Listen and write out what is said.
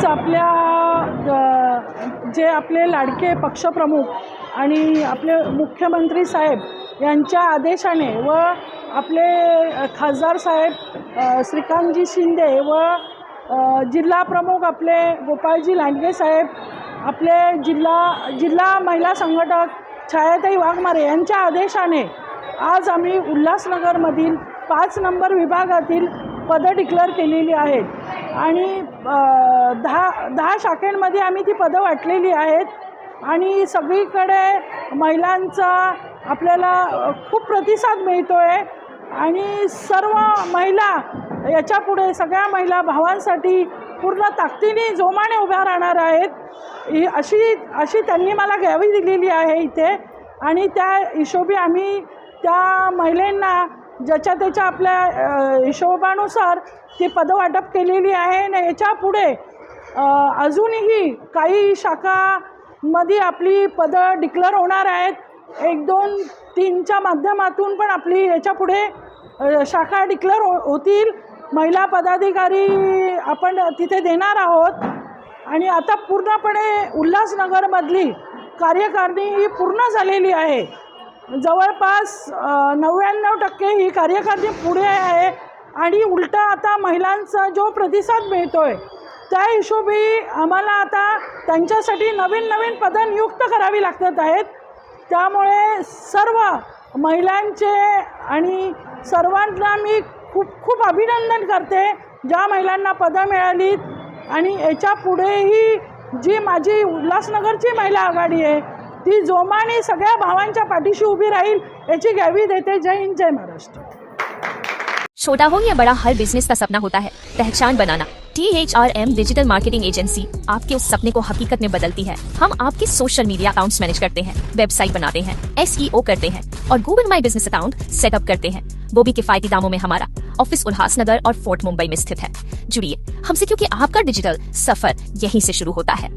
आपल्या जे आपले लाडके पक्षप्रमुख आणि आपले मुख्यमंत्री साहेब यांच्या आदेशाने व आपले खासदार साहेब श्रीकांतजी शिंदे व जिल्हा प्रमुख आपले गोपाळजी लांडगे साहेब, आपले जिल्हा महिला संघटक छायाताई वाघमारे यांच्या आदेशाने आज आम्ही उल्हासनगरमधील 5 नंबर विभागातील पदं डिक्लेअर केलेली आहेत आणि 10 शाखेमध्ये आम्ही ती पदं वाटलेली आहेत आणि सगळीकडे महिलांचा आपल्याला खूप प्रतिसाद मिळतो आहे आणि सर्व महिला याच्यापुढे सगळ्या महिला भावांसाठी पूर्ण ताकदीने जोमाने उभ्या राहणार आहेत अशी त्यांनी मला ग्वाही दिलेली आहे इथे आणि त्या हिशोबी आम्ही त्या महिलांना ज्याच्या त्याच्या आपल्या हिशोबानुसार ती पदं वाटप केलेली आहे आणि याच्या पुढे अजूनही काही शाखांमध्ये आपली पदं डिक्लेअर होणार आहेत. 1, 2, 3च्या माध्यमातून पण आपली याच्या पुढे शाखा डिक्लेअर होतील. महिला पदाधिकारी आपण तिथे देणार आहोत आणि आता पूर्णपणे उल्हासनगरमधली कार्यकारिणी ही पूर्ण झालेली आहे. जवळपास 99% ही कार्यकारिणी पुढे आहे आणि उलटा आता महिलांचा जो प्रतिसाद मिळतो आहे त्या हिशोबी आम्हाला आता त्यांच्यासाठी नवीन पदं नियुक्त करावी लागत आहेत. त्यामुळे सर्व महिलांचे आणि सर्वांना मी खूप अभिनंदन करते ज्या महिलांना पदं मिळालीत आणि याच्या पुढेही जी माझी उल्हासनगरची महिला आघाडी आहे ती जोमाने सगळ्या भावांच्या पाठीशी उभी राहील याची ग्वाही देते. जय हिंद, जय महाराष्ट्र. छोटा हो या बड़ा, हर बिजनेस का सपना होता है पहचान banana. THRM digital marketing agency आपके उस सपने को हकीकत में बदलती है. हम आपके सोशल मीडिया अकाउंट्स मैनेज करते हैं, वेबसाइट बनाते हैं, SEO करते हैं और Google my business account setup करते हैं, वो भी किफायती दामों में. हमारा ऑफिस उल्हासनगर और फोर्ट मुंबई में स्थित है. जुड़िए हमसे क्योंकि आपका डिजिटल सफर यहीं से शुरू होता है.